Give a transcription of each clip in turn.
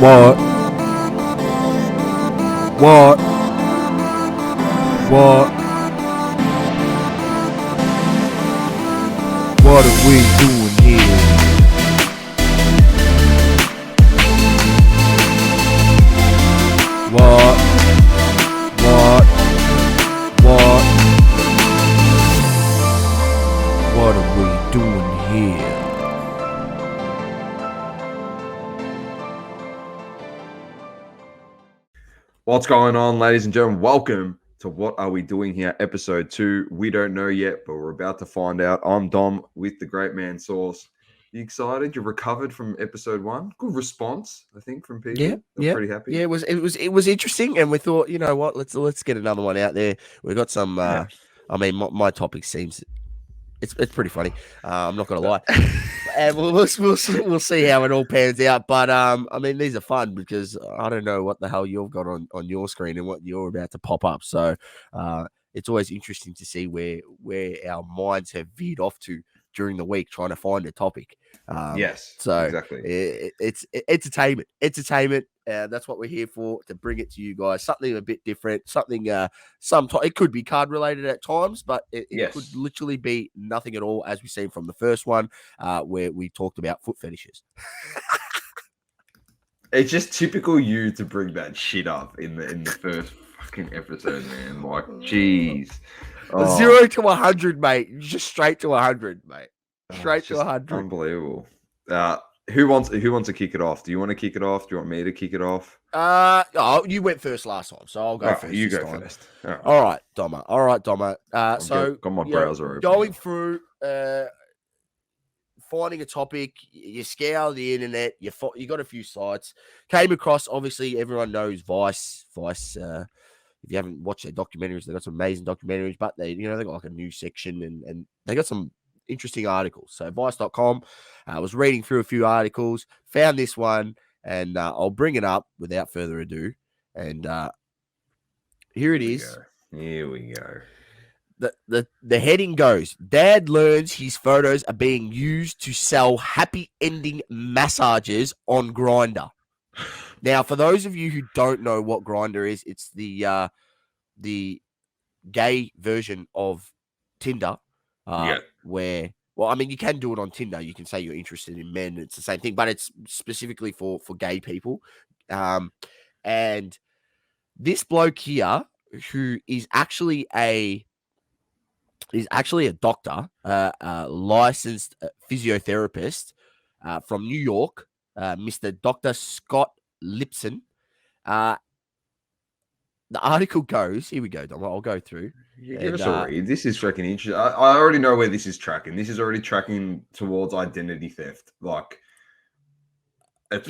What? What? What? What are we doing here? What? What? What? What are we doing here? What's going on, ladies and gentlemen? Welcome to What Are We Doing Here, episode 2. We don't know yet, but we're about to find out. I'm Dom with the great man Sauce. You excited? You recovered from episode 1? Good response, I think, from people. They're pretty happy. Yeah, it was interesting, and we thought, you know what, let's get another one out there. We got some. I mean, my topic seems it's pretty funny. I'm not gonna lie, and we'll see how it all pans out. But I mean, these are fun because I don't know what the hell you've got on your screen and what you're about to pop up. So it's always interesting to see where our minds have veered off to during the week trying to find a topic. Yes, so exactly. It's entertainment. That's what we're here for, to bring it to you guys. Something a bit different, something it could be card related at times, but it could literally be nothing at all, as we've seen from the first one, where we talked about foot fetishes. It's just typical you to bring that shit up in the first fucking episode, man. Like, jeez. 0 to 100, mate. Just straight to 100, mate. Straight to 100. Unbelievable. Who wants to kick it off? Do you want to kick it off? Do you want me to kick it off? You went first last time, so I'll go first. You go time. first. All right, Doma. So got my browser open. Going through finding a topic, you scour the internet, you got a few sites, came across, obviously everyone knows Vice. If you haven't watched their documentaries, they've got some amazing documentaries, but they got like a news section and they got some interesting articles. So Vice.com, I was reading through a few articles, found this one, and I'll bring it up without further ado. And here it is. Here we go. The heading goes: Dad learns his photos are being used to sell happy ending massages on Grindr. Now, for those of you who don't know what Grindr is, it's the gay version of Tinder. Where, well, I mean, you can do it on Tinder. You can say you're interested in men. It's the same thing, but it's specifically for gay people. And this bloke here, who is actually a doctor, a licensed physiotherapist from New York, Mr. Dr. Scott Lipson. The article goes, here we go, Dom, I'll go through. Give us a read. This is freaking interesting. I already know where this is tracking. This is already tracking towards identity theft. Like, that's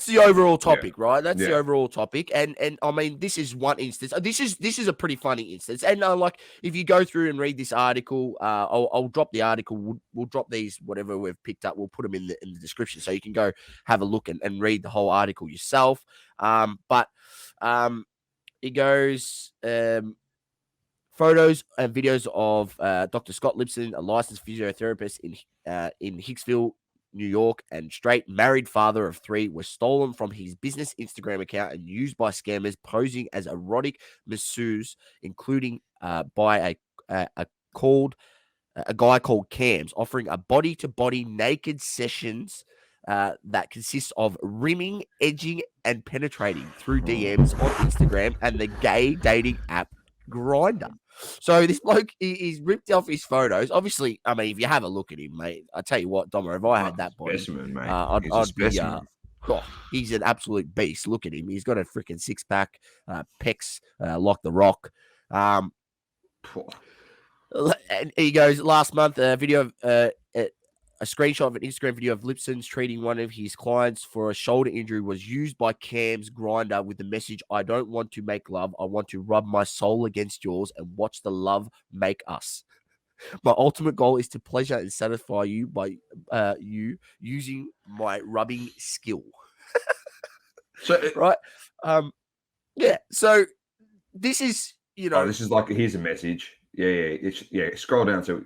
the overall topic, right? That's the overall topic, and I mean, this is one instance. This is a pretty funny instance, and like, if you go through and read this article, I'll drop the article. We'll drop these, whatever we've picked up. We'll put them in the description, so you can go have a look and read the whole article yourself. But it goes photos and videos of Dr. Scott Lipson, a licensed physiotherapist in Hicksville, New York, and straight married father of 3, were stolen from his business Instagram account and used by scammers posing as erotic masseuses, including by a guy called Cams, offering a body-to-body naked sessions that consists of rimming, edging, and penetrating through DMs on Instagram and the gay dating app Grindr. So this bloke, he's ripped off his photos. Obviously, I mean, if you have a look at him, mate, I tell you what, Domo, if I had that body, specimen, mate. I'd be, he's an absolute beast. Look at him. He's got a freaking six-pack, pecs like The Rock. And he goes, last month, a video of a screenshot of an Instagram video of Lipson's treating one of his clients for a shoulder injury was used by Cam's Grindr with the message, "I don't want to make love. I want to rub my soul against yours and watch the love make us. My ultimate goal is to pleasure and satisfy you by you using my rubbing skill." So right? So this is, this is like, here's a message. Scroll down to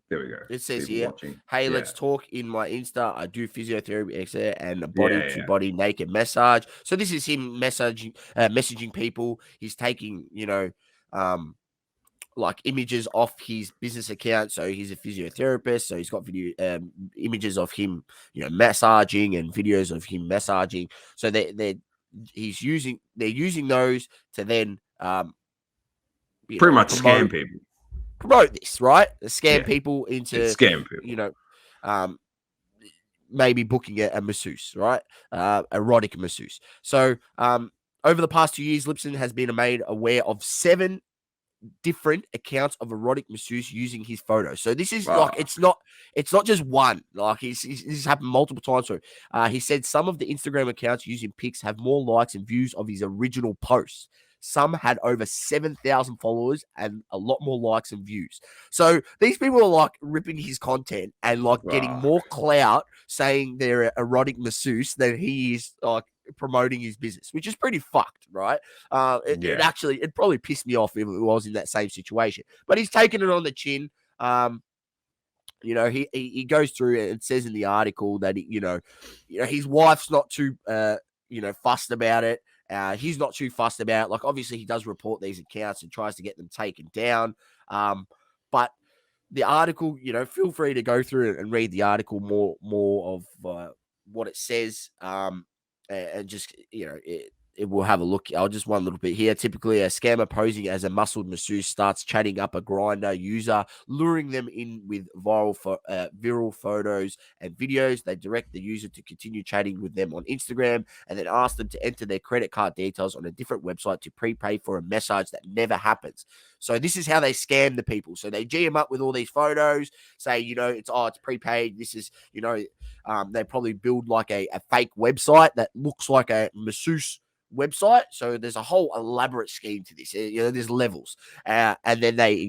There we go. It says People here, watching. hey, Yeah. let's talk in my Insta. I do physiotherapy and body Yeah. to Yeah. body naked massage. So this is him messaging people. He's taking, like images off his business account. So he's a physiotherapist. So he's got video images of him, massaging and videos of him massaging. So they're using those to then Pretty much promote scam people. this, right? Scam Yeah. people It's into, scam people. um maybe booking a masseuse, right? Erotic masseuse. So over the past 2 years, Lipson has been made aware of 7 different accounts of erotic masseuse using his photos. So this is like Fuck. it's not just one. Like this has happened multiple times. So he said some of the Instagram accounts using pics have more likes and views of his original posts. Some had over 7,000 followers and a lot more likes and views. So these people are like ripping his content and like getting Fuck. more clout saying they're an erotic masseuse than he is like promoting his business, which is pretty fucked, right? Yeah. It probably pissed me off if it was in that same situation, but he's taken it on the chin. He goes through it and says in the article that his wife's not too fussed about it. He's not too fussed about it. Like obviously he does report these accounts and tries to get them taken down. But the article, feel free to go through it and read the article more of what it says. And just it will have a look. I'll just one little bit here. Typically, a scammer posing as a muscled masseuse starts chatting up a grinder user, luring them in with viral photos and videos. They direct the user to continue chatting with them on Instagram and then ask them to enter their credit card details on a different website to prepay for a massage that never happens. So this is how they scam the people. So they G them up with all these photos, say, it's prepaid. This is, they probably build like a fake website that looks like a masseuse website. So there's a whole elaborate scheme to this. There's levels. And then they,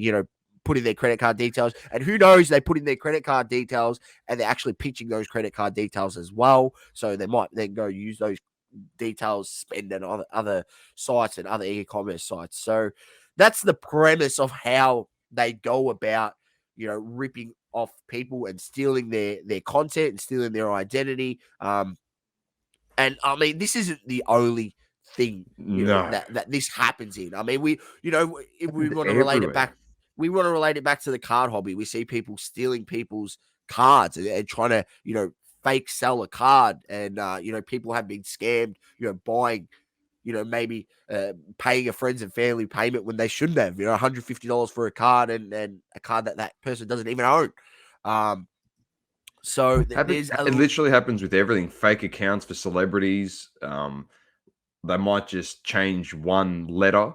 put in their credit card details. And who knows, they put in their credit card details and they're actually pitching those credit card details as well. So they might then go use those details, spend it on other sites and other e-commerce sites. So that's the premise of how they go about, ripping off people and stealing their content and stealing their identity. And I mean, this isn't the only thing, No. that this happens in. I mean, if we Happens want to relate it everywhere. back, to the card hobby. We see people stealing people's cards and trying to, fake sell a card. And, people have been scammed, buying, maybe paying a friends and family payment when they shouldn't have, $150 for a card and a card that person doesn't even own. So there's It literally happens with everything. Fake accounts for celebrities. They might just change one letter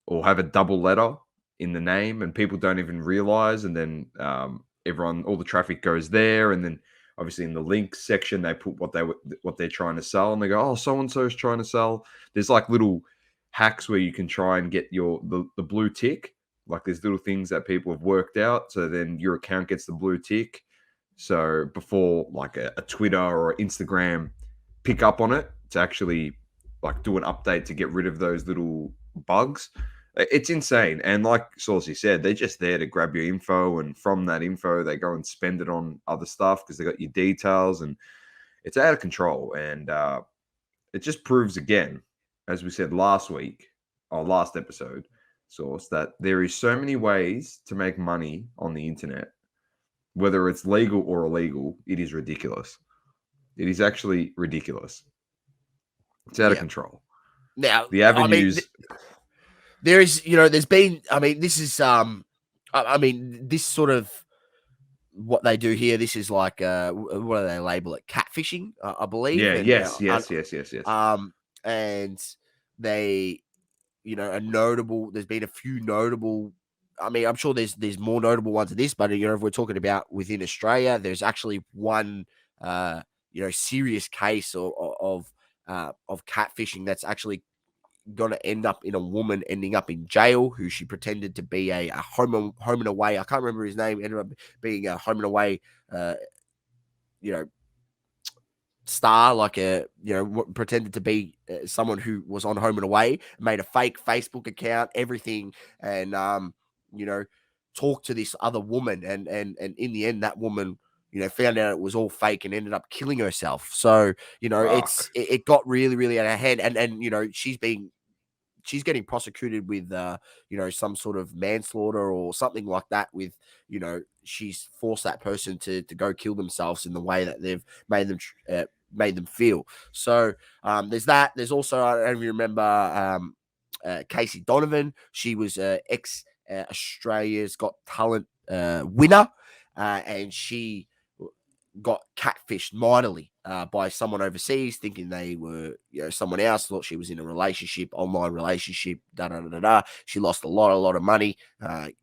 or have a double letter in the name, and people don't even realize. And then all the traffic goes there, and then obviously in the links section they put what they're trying to sell, and they go, "Oh, so and so is trying to sell." There's like little hacks where you can try and get the blue tick. Like there's little things that people have worked out, so then your account gets the blue tick. So before like a Twitter or Instagram pick up on it to actually like do an update to get rid of those little bugs. It's insane. And like Saucy said, they're just there to grab your info. And from that info, they go and spend it on other stuff because they got your details. And it's out of control. And it just proves again, as we said last week, our last episode, Sauce, that there is so many ways to make money on the internet. Whether it's legal or illegal, it is ridiculous. It is actually ridiculous. It's out of control. Now, The I mean, avenues. there is, there's been, I mean, this is, I mean, this sort of what they do here. This is like, what do they label it? Catfishing, I believe. Yeah, And, yes. and they, are notable. There's been a few notable. I mean, I'm sure there's more notable ones of this, but if we're talking about within Australia, there's actually one, serious case of catfishing that's actually going to end up in a woman ending up in jail who she pretended to be a home and away. I can't remember his name. Ended up being a home and away, you know, star, like pretended to be someone who was on home and away, made a fake Facebook account, everything. And, you know, talk to this other woman, and in the end, that woman, found out it was all fake and ended up killing herself. So, Fuck. it got really, really out of hand, and she's getting prosecuted with some sort of manslaughter or something like that, with she's forced that person to go kill themselves in the way that they've made them feel. So there's that. There's also, I don't know if you remember, Casey Donovan. She was ex Australia's Got Talent winner, and she got catfished mightily by someone overseas, thinking they were, someone else, thought she was in a relationship, online relationship, da da da da. Da. She lost a lot of money, and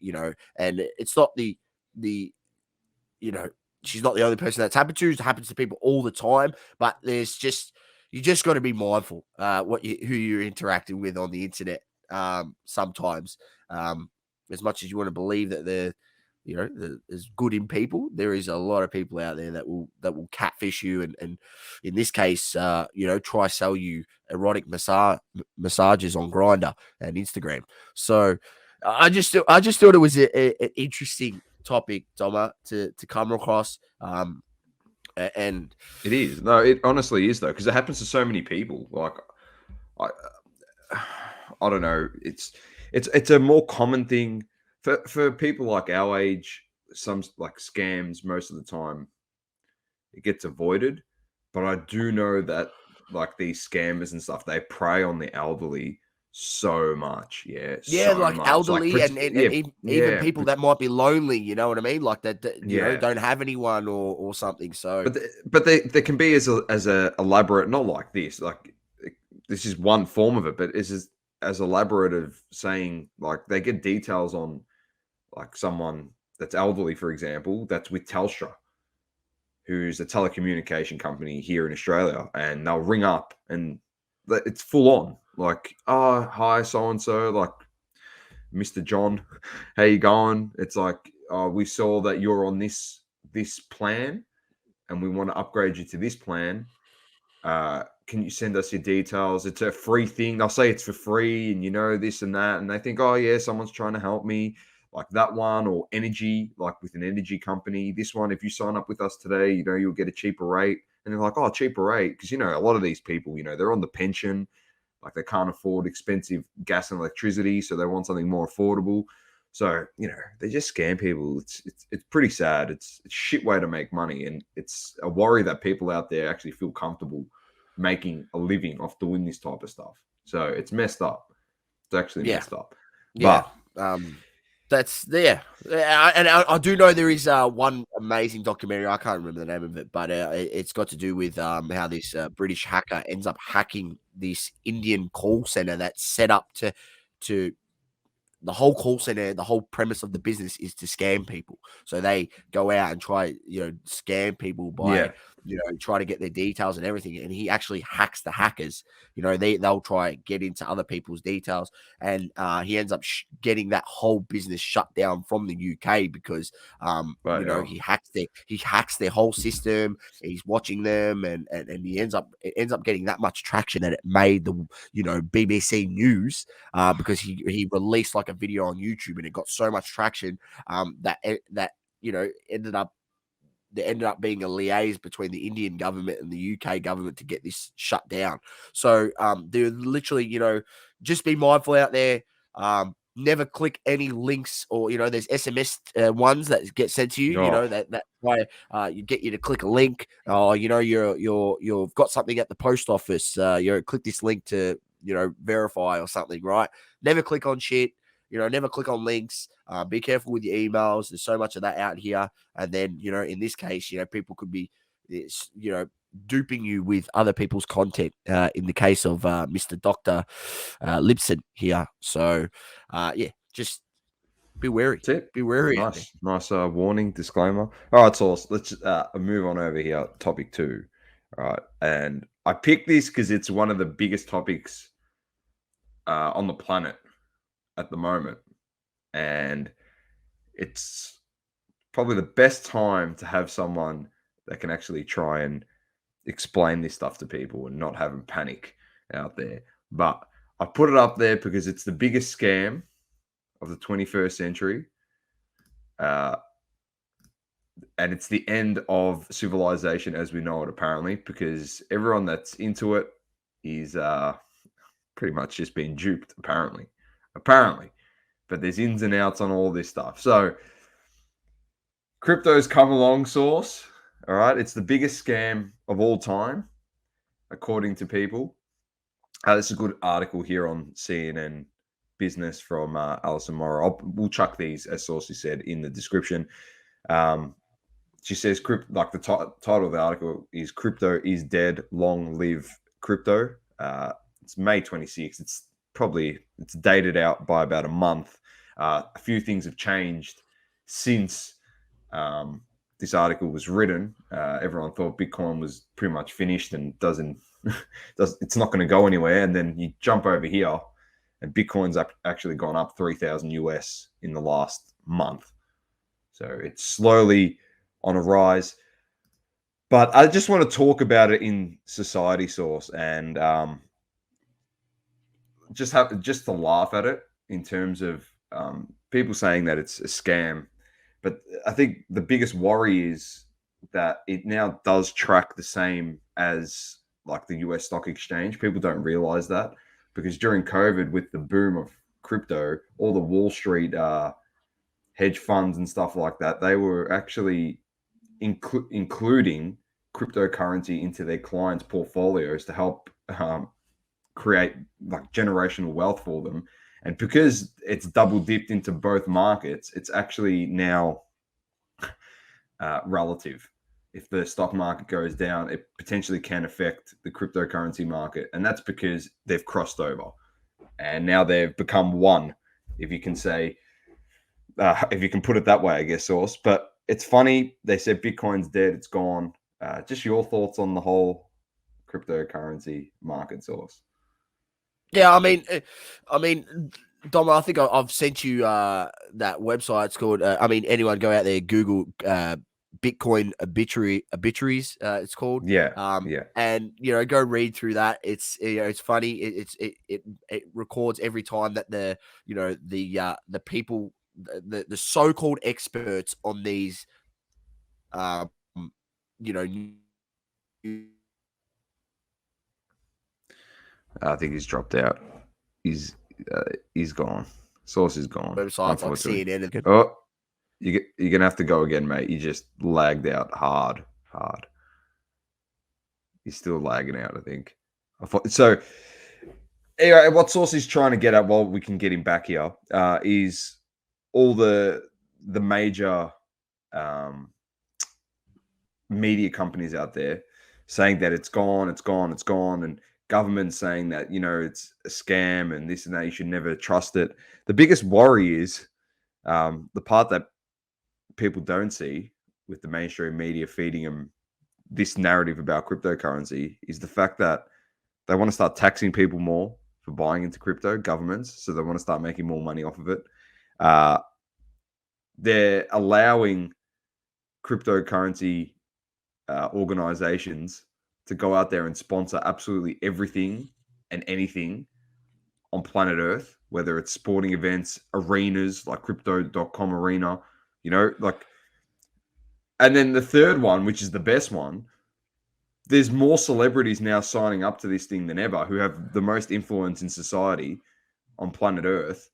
it's not the you know, she's not the only person that's happened to. It happens to people all the time, but you just got to be mindful who you're interacting with on the internet. Sometimes, as much as you want to believe that there's good in people, there is a lot of people out there that will catfish you, and in this case, try sell you erotic massages on Grinder and Instagram. So I just thought it was an interesting topic, Doma, to come across. And It is. No, it honestly is though, because it happens to so many people. Like, I, I don't know. It's a more common thing for people like our age. Some like scams most of the time it gets avoided, but I do know that like these scammers and stuff, they prey on the elderly so much. Yeah, yeah, so like much. Like, elderly, and even yeah, people that might be lonely, you know what I mean? Like that yeah. don't have anyone or something. So But they can be as a elaborate, not like this. Like, this is one form of it, but is as elaborate of saying like they get details on like someone that's elderly, for example, that's with Telstra, who's a telecommunication company here in Australia, and they'll ring up and it's full on like, oh, hi, so and so, like, Mr. John, how you going? It's like, oh, we saw that you're on this plan, and we want to upgrade you to this plan. Can you send us your details? It's a free thing. They'll say it's for free, and this and that, and they think, oh yeah, someone's trying to help me, like that one, or energy, like with an energy company. This one, if you sign up with us today, you'll get a cheaper rate. And they're like, oh, cheaper rate, because a lot of these people, they're on the pension, like they can't afford expensive gas and electricity, so they want something more affordable. So they just scam people. It's pretty sad. It's a shit way to make money, and it's a worry that people out there actually feel comfortable making a living off doing this type of stuff. So it's messed up. It's actually yeah, messed up. yeah. But That's yeah, and I do know there is one amazing documentary. I can't remember the name of it, but it's got to do with how this British hacker ends up hacking this Indian call center that's set up to the whole call center, the whole premise of the business is to scam people. So they go out and try, scam people by, yeah, try to get their details and everything. And he actually hacks the hackers. They'll try and get into other people's details, and he ends up getting that whole business shut down from the UK because, but he hacks their whole system. He's watching them, and he ends up getting that much traction that it made the BBC News, because he released like a video on YouTube, and it got so much traction that ended up there ended up being a liaise between the Indian government and the UK government to get this shut down. So they're literally, just be mindful out there. Never click any links, or there's SMS ones that get sent to you. oh, That why you get you to click a link. Or you've got something at the post office. Click this link to verify or something. Right? Never click on shit. Never click on links. Be careful with your emails. There's so much of that out here. And then, in this case, people could be, duping you with other people's content. In the case of Mr. Dr. Lipson here. So, yeah, just be wary. that's it. Be wary out there. Nice warning disclaimer. All right, so let's move on over here. Topic 2. All right, and I picked this because it's one of the biggest topics on the planet at the moment, and it's probably the best time to have someone that can actually try and explain this stuff to people and not have them panic out there. But I put it up there because it's the biggest scam of the 21st century, And it's the end of civilization as we know it, apparently, because everyone that's into it is pretty much just being duped, apparently. But there's ins and outs on all this stuff. So crypto's come along, Source. All right, it's the biggest scam of all time, according to people. This is a good article here on CNN Business from Alison Morrow. We'll chuck these, as Saucy said, in the description. She says, like the title of the article is "Crypto is Dead, Long Live Crypto." It's May 26th. It's dated out by about a month. A few things have changed since this article was written. Everyone thought Bitcoin was pretty much finished and it's not going to go anywhere. And then you jump over here, and Bitcoin's actually gone up 3,000 US in the last month. So it's slowly on a rise. But I just want to talk about it in society, Source, and just to laugh at it in terms of people saying that it's a scam. But I think the biggest worry is that it now does track the same as like the US stock exchange. People don't realize that, because during COVID, with the boom of crypto, all the Wall Street hedge funds and stuff like that, they were actually including cryptocurrency into their clients' portfolios to help create like generational wealth for them. And because it's double dipped into both markets, it's actually now relative. If the stock market goes down, it potentially can affect the cryptocurrency market. And that's because they've crossed over and now they've become one, if you can say, if you can put it that way, I guess, Source. But it's funny. They said Bitcoin's dead. It's gone. Just your thoughts on the whole cryptocurrency market, Source. Yeah, I mean, Dom, I think I've sent you that website. It's called. Anyone go out there, Google Bitcoin obituaries. It's called. Yeah. And go read through that. It's it's funny. It records every time that the people, the so-called experts on these, I think he's dropped out. He's gone. Source is gone. websites like CNN. Oh, you're gonna have to go again, mate. You just lagged out hard. He's still lagging out, I think. So. Anyway, what Source is trying to get at, while we can get him back here, is all the major media companies out there saying that it's gone, and government saying that it's a scam and this and that. You should never trust it. The biggest worry is the part that people don't see with the mainstream media feeding them this narrative about cryptocurrency is the fact that they want to start taxing people more for buying into crypto, governments. So they want to start making more money off of it. They're allowing cryptocurrency organizations to go out there and sponsor absolutely everything and anything on planet Earth, whether it's sporting events, arenas like crypto.com arena, and then the third one, which is the best one, there's more celebrities now signing up to this thing than ever who have the most influence in society on planet Earth.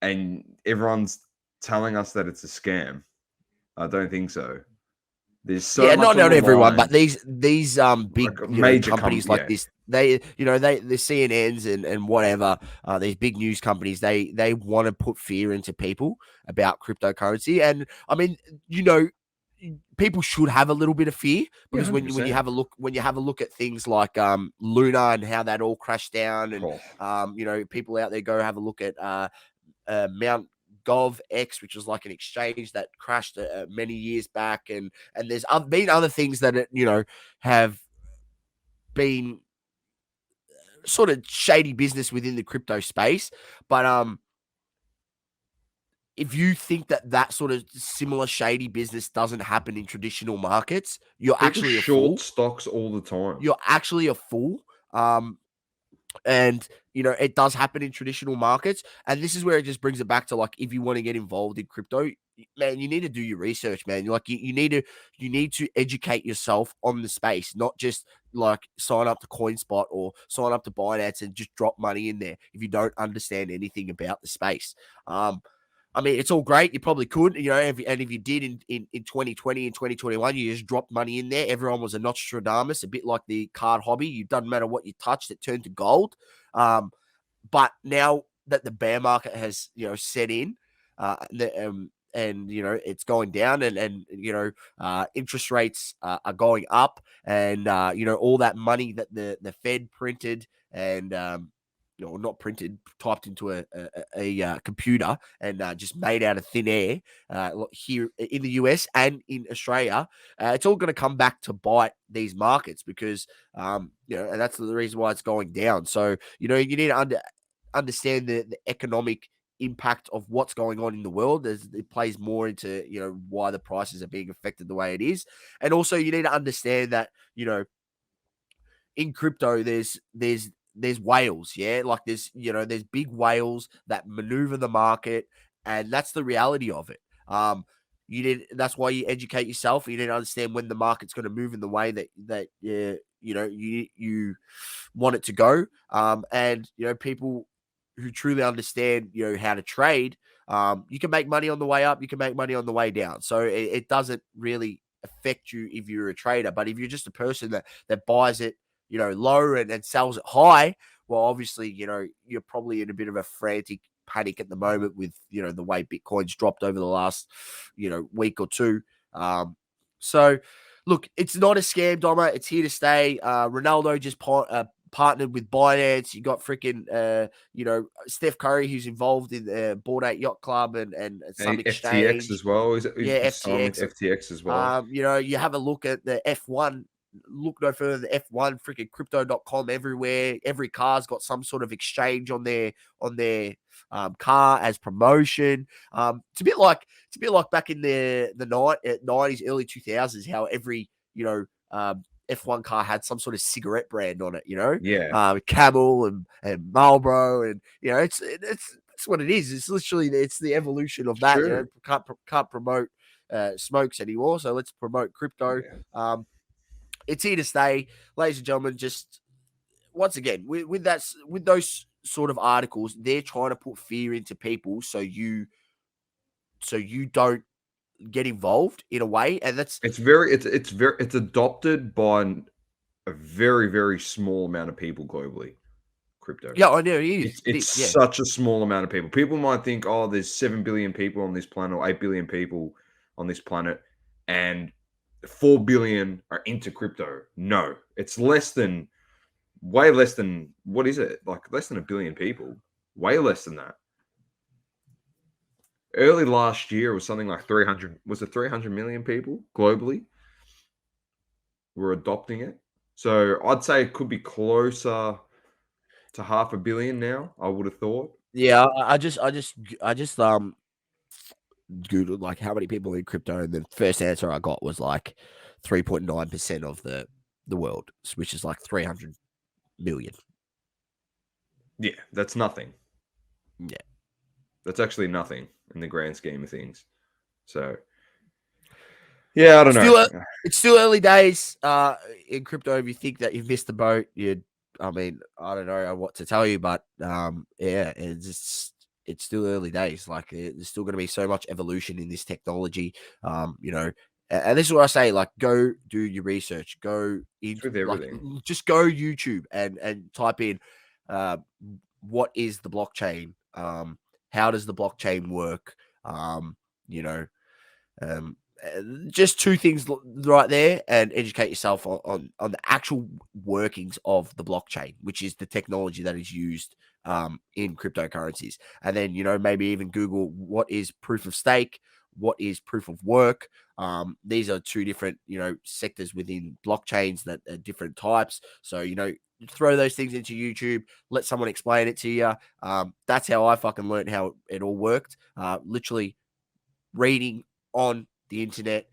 And everyone's telling us that it's a scam. I don't think so. There's so much not everyone, line. but these big like major companies like this, the CNNs and whatever, these big news companies, they want to put fear into people about cryptocurrency. And I mean, people should have a little bit of fear, because when you have a look at things like Luna and how that all crashed down, and people out there, go have a look at Mount GovX, which was like an exchange that crashed many years back, and there's been other things that have been sort of shady business within the crypto space. But if you think that sort of similar shady business doesn't happen in traditional markets, you're people actually a short fool. Stocks all the time. You're actually a fool. And, it does happen in traditional markets. And this is where it just brings it back to, like, if you want to get involved in crypto, man, you need to do your research, man. You need to educate yourself on the space, not just like sign up to CoinSpot or sign up to Binance and just drop money in there if you don't understand anything about the space. I mean, it's all great. You probably could, and if you did in 2020 and 2021, you just dropped money in there. Everyone was a Nostradamus, a bit like the card hobby. You doesn't matter what you touched, it turned to gold. But now that the bear market has, set in, and it's going down, and interest rates are going up, and all that money that the Fed printed and not printed, typed into a computer and just made out of thin air here in the US and in Australia, it's all going to come back to bite these markets because, and that's the reason why it's going down. So, you need to understand the economic impact of what's going on in the world as it plays more into, why the prices are being affected the way it is. And also you need to understand that, in crypto, there's whales, yeah, like there's big whales that maneuver the market, and that's the reality of it. That's why you educate yourself. You need to understand when the market's going to move in the way that you want it to go. And people who truly understand how to trade, you can make money on the way up, you can make money on the way down. So it doesn't really affect you if you're a trader. But if you're just a person that buys it low and sells it high, well, obviously, you're probably in a bit of a frantic panic at the moment with, the way Bitcoin's dropped over the last, week or two. So, look, it's not a scam, Doma. It's here to stay. Ronaldo just partnered with Binance. You got freaking, Steph Curry, who's involved in Bored Ape Yacht Club and some FTX exchange. as well. Is Yeah, FTX. FTX. FTX as well? You have a look at the F1. Look no further than F1, freaking crypto.com everywhere. Every car's got some sort of exchange on their car as promotion. It's a bit like back in the 90s, early 2000s, how every F1 car had some sort of cigarette brand on it, Yeah, Camel and Marlboro, and it's what it is. It's literally the evolution of that. true. Can't promote smokes anymore, so let's promote crypto. Yeah. It's here to stay, ladies and gentlemen. Just once again, with those sort of articles, they're trying to put fear into people, so you don't get involved in a way, and that's It's adopted by a very, very small amount of people globally. Crypto. yeah, I know it It's is. It it's is, yeah. such a small amount of people. People might think, oh, there's 7 billion people on this planet or 8 billion people on this planet, and 4 billion are into crypto. No, it's way less than what is it? Like less than a billion people. Way less than that. Early last year it was something like 300. Was it 300 million people globally were adopting it? So I'd say it could be closer to 500 million now. I would have thought. Yeah, I just Googled like how many people in crypto, and the first answer I got was like 3.9% of the world, which is like 300 million. Yeah, that's nothing. Yeah. That's actually nothing in the grand scheme of things. So, yeah, I don't Still, know. it's still early days in crypto. If you think that you've missed the boat, I mean, I don't know what to tell you, but yeah, it's still early days. Like, there's still going to be so much evolution in this technology. And this is what I say: like, go do your research. Go in, It's with like, everything. just go YouTube and type in, uh, what is the blockchain? How does the blockchain work? You know, um, just two things right there, and educate yourself on the actual workings of the blockchain, which is the technology that is used in cryptocurrencies. And then, maybe even Google what is proof of stake, what is proof of work. These are two different, sectors within blockchains that are different types. So, throw those things into YouTube, let someone explain it to you. That's how I fucking learned how it all worked. Literally reading on the internet,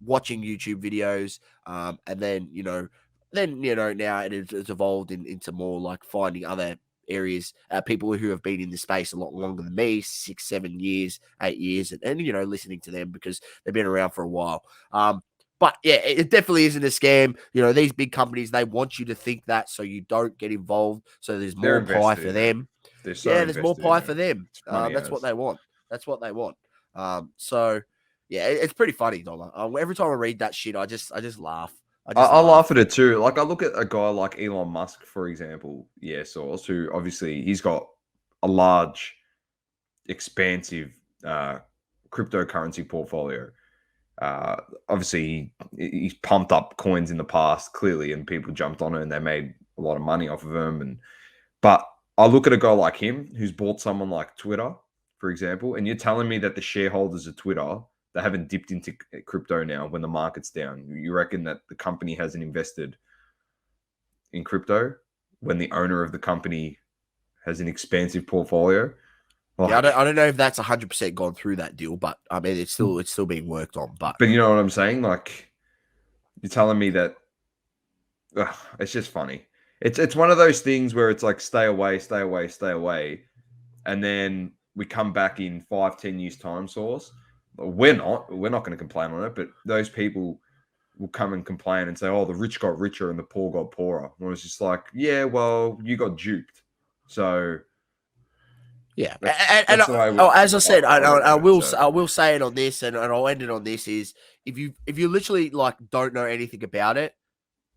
watching YouTube videos, and then, then, now it's evolved into more like finding other areas, people who have been in the space a lot longer than me, 6, 7 years, 8 years, and listening to them because they've been around for a while. But yeah, it definitely isn't a scam. These big companies, they want you to think that so you don't get involved. So there's They're more pie invested for in it. them. They're so Yeah, there's more invested in pie it. for them. It's money That's what as. they want. That's what they want. So yeah, it's pretty funny, Donna. Every time I read that shit, I just laugh. I laugh at it too. Like I look at a guy like Elon Musk, for example, Source, who obviously he's got a large, expansive cryptocurrency portfolio. Obviously, he's pumped up coins in the past, clearly, and people jumped on it and they made a lot of money off of them. But I look at a guy like him who's bought someone like Twitter, for example, and you're telling me that the shareholders of Twitter, they haven't dipped into crypto now when the market's down. You reckon that the company hasn't invested in crypto when the owner of the company has an expansive portfolio? Yeah, I don't know if that's 100% gone through that deal, but I mean it's still being worked on. But you know what I'm saying? Like you're telling me that it's just funny. It's one of those things where it's like stay away, stay away, stay away, and then we come back in 5-10 years time. Source, we're not going to complain on it, but those people will come and complain and say, "Oh, the rich got richer and the poor got poorer." And it's just like, yeah, well, you got duped, so. Yeah, that's the way as I said, I will say it on this, and I'll end it on this: is if you literally like don't know anything about it,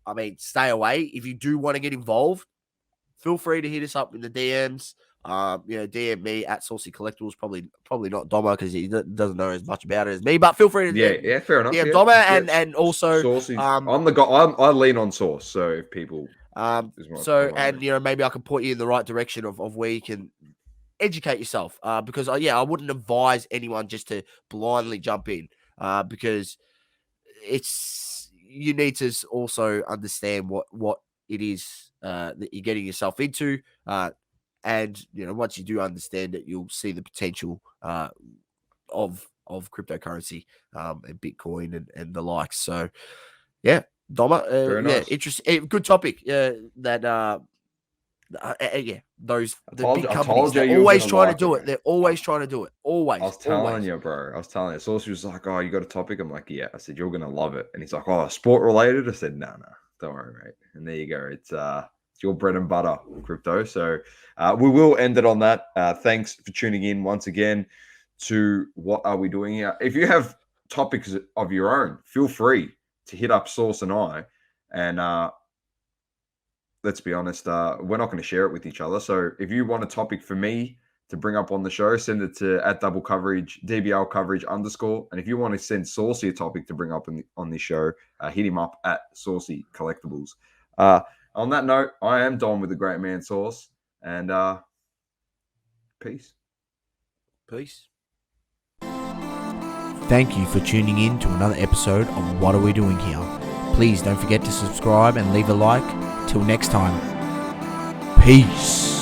I mean, stay away. If you do want to get involved, feel free to hit us up in the DMs. DM me at Saucy Collectibles. Probably not Doma because he doesn't know as much about it as me. But feel free to yeah, fair enough. DM Doma and also Saucy. I'm the guy. I lean on Source. So if people, maybe I can point you in the right direction of where you can educate yourself. Because I wouldn't advise anyone just to blindly jump in. Because you need to also understand what it is that you're getting yourself into. And once you do understand it, you'll see the potential of cryptocurrency and Bitcoin and the likes. So yeah, Doma, nice. interesting, good topic. That the big companies, they're always trying to do it. They're always trying to do it. Always. I was telling you, bro. I was telling you. Saucy was like, "Oh, you got a topic?" I'm like, "Yeah." I said, "You're gonna love it." And he's like, "Oh, sport related?" I said, "No, don't worry, mate." And there you go. It's your bread and butter, crypto. So we will end it on that. Thanks for tuning in once again to What Are We Doing Here? If you have topics of your own, feel free to hit up Source and I. And let's be honest, we're not going to share it with each other. So if you want a topic for me to bring up on the show, send it to @DoubleCoverage, DBL coverage _. And if you want to send Saucy a topic to bring up on this show, hit him up at Saucy Collectibles. On that note, I am Dom with the Great Man Sauce, and peace. Peace. Thank you for tuning in to another episode of What Are We Doing Here? Please don't forget to subscribe and leave a like. Till next time, peace.